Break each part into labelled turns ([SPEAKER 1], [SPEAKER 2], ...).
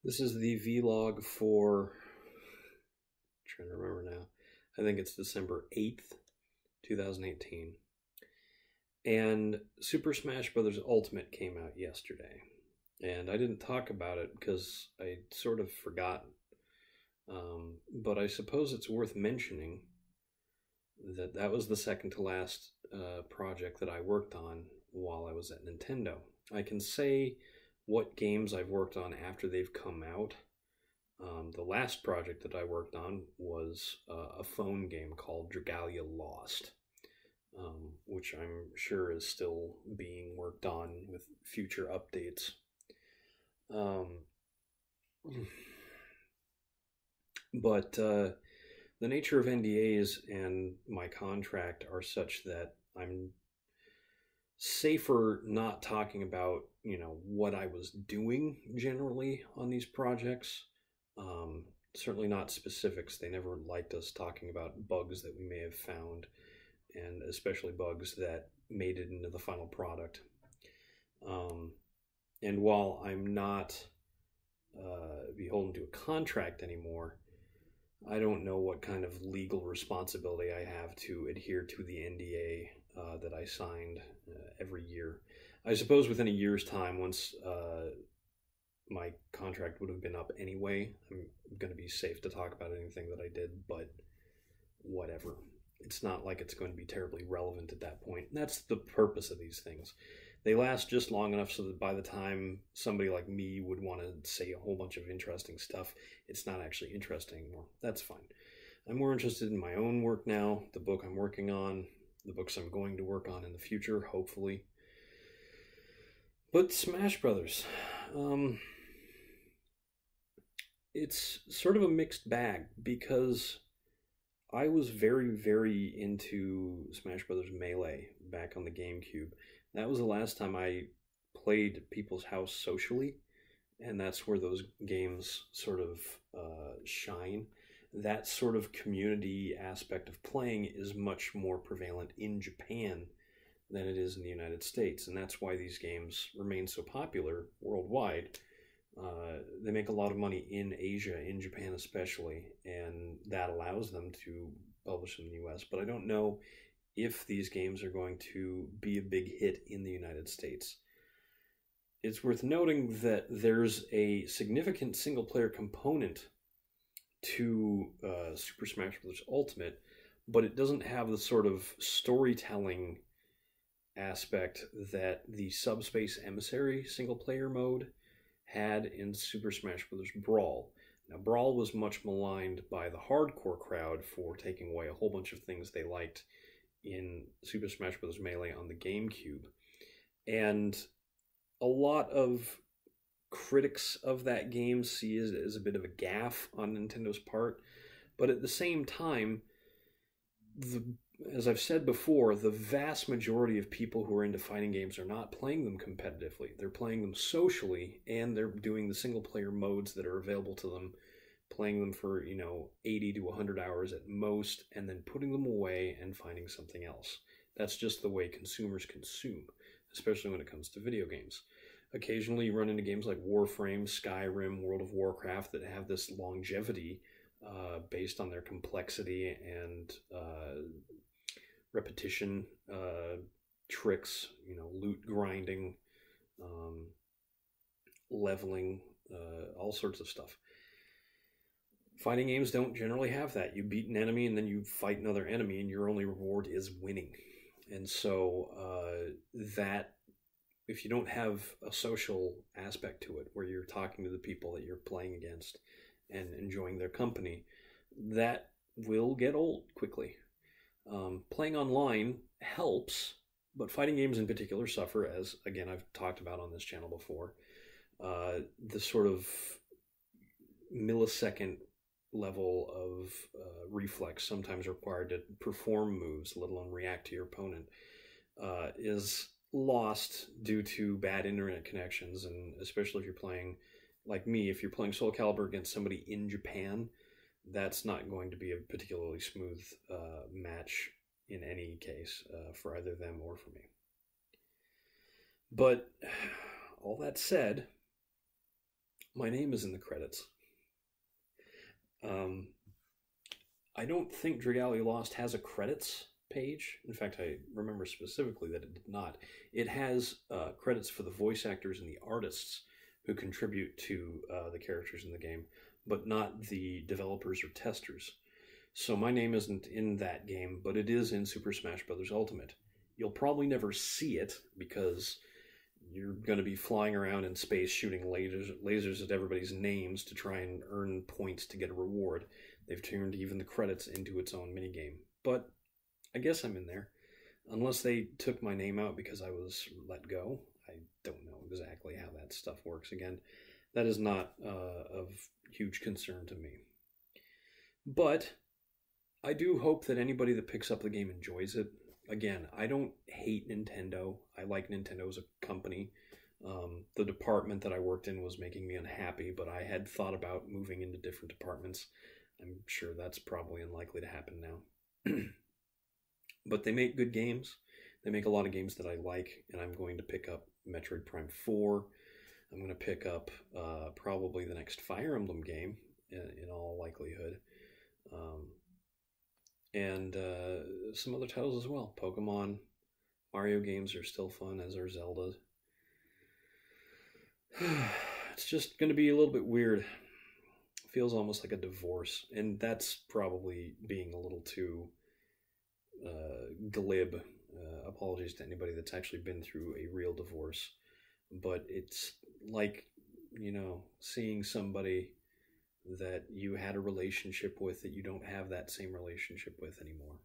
[SPEAKER 1] This is the vlog for, I'm trying to remember now, I think it's December 8th, 2018. And Super Smash Bros. Ultimate came out yesterday. And I didn't talk about it because I sort of forgotten. But I suppose it's worth mentioning that that was the second to last project that I worked on while I was at Nintendo. I can say what games I've worked on after they've come out. The last project that I worked on was a phone game called Dragalia Lost, which I'm sure is still being worked on with future updates. But the nature of NDAs and my contract are such that I'm safer not talking about, what I was doing generally on these projects. Certainly not specifics. They never liked us talking about bugs that we may have found, and especially bugs that made it into the final product. And while I'm not beholden to a contract anymore, I don't know what kind of legal responsibility I have to adhere to the NDA that I signed every year. I suppose within a year's time, once my contract would have been up anyway, I'm going to be safe to talk about anything that I did, but whatever. It's not like it's going to be terribly relevant at that point. And that's the purpose of these things. They last just long enough so that by the time somebody like me would want to say a whole bunch of interesting stuff, it's not actually interesting anymore. That's fine. I'm more interested in my own work now, the book I'm working on, the books I'm going to work on in the future, hopefully. But Smash Brothers, it's sort of a mixed bag because I was very, very into Smash Brothers Melee back on the GameCube. That was the last time I played at people's house socially, and that's where those games sort of shine. That sort of community aspect of playing is much more prevalent in Japan than it is in the United States, and that's why these games remain so popular worldwide. They make a lot of money in Asia, in Japan especially, and that allows them to publish in the US. But I don't know if these games are going to be a big hit in the United States. It's worth noting that there's a significant single-player component to Super Smash Bros. Ultimate, but it doesn't have the sort of storytelling aspect that the Subspace Emissary single-player mode had in Super Smash Bros. Brawl. Now, Brawl was much maligned by the hardcore crowd for taking away a whole bunch of things they liked in Super Smash Bros. Melee on the GameCube. And a lot of critics of that game see it as a bit of a gaffe on Nintendo's part. But at the same time, as I've said before, the vast majority of people who are into fighting games are not playing them competitively. They're playing them socially, and they're doing the single-player modes that are available to them, playing them for, 80 to 100 hours at most, and then putting them away and finding something else. That's just the way consumers consume, especially when it comes to video games. Occasionally you run into games like Warframe, Skyrim, World of Warcraft that have this longevity based on their complexity and repetition, tricks, loot grinding, leveling, all sorts of stuff. Fighting games don't generally have that. You beat an enemy and then you fight another enemy and your only reward is winning. And so that, if you don't have a social aspect to it where you're talking to the people that you're playing against and enjoying their company, that will get old quickly. Playing online helps, but fighting games in particular suffer, as, again, I've talked about on this channel before, the sort of millisecond level of reflex sometimes required to perform moves, let alone react to your opponent, is lost due to bad internet connections. And especially if you're playing, like me, if you're playing Soul Calibur against somebody in Japan, that's not going to be a particularly smooth match in any case for either them or for me. But all that said, My name is in the credits. Um, I don't think Dragalia Lost has a credits page. In fact, I remember specifically that it did not. It has credits for the voice actors and the artists who contribute to the characters in the game, but not the developers or testers. So my name isn't in that game, but it is in Super Smash Bros. Ultimate. You'll probably never see it because you're going to be flying around in space shooting lasers at everybody's names to try and earn points to get a reward. They've turned even the credits into its own minigame. But I guess I'm in there. Unless they took my name out because I was let go. I don't know exactly how that stuff works. Again, that is not of huge concern to me. But I do hope that anybody that picks up the game enjoys it. Again, I don't hate Nintendo. I like Nintendo as a company. The department that I worked in was making me unhappy, but I had thought about moving into different departments. I'm sure that's probably unlikely to happen now. But they make good games. They make a lot of games that I like, and I'm going to pick up Metroid Prime 4. I'm going to pick up probably the next Fire Emblem game, in all likelihood. And some other titles as well. Pokemon, Mario games are still fun, as are Zelda. It's just going to be a little bit weird. Feels almost like a divorce, and that's probably being a little too glib. Apologies to anybody that's actually been through a real divorce, but it's like, seeing somebody that you had a relationship with that you don't have that same relationship with anymore.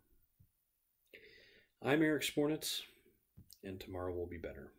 [SPEAKER 1] I'm Eric Spornitz, and tomorrow will be better.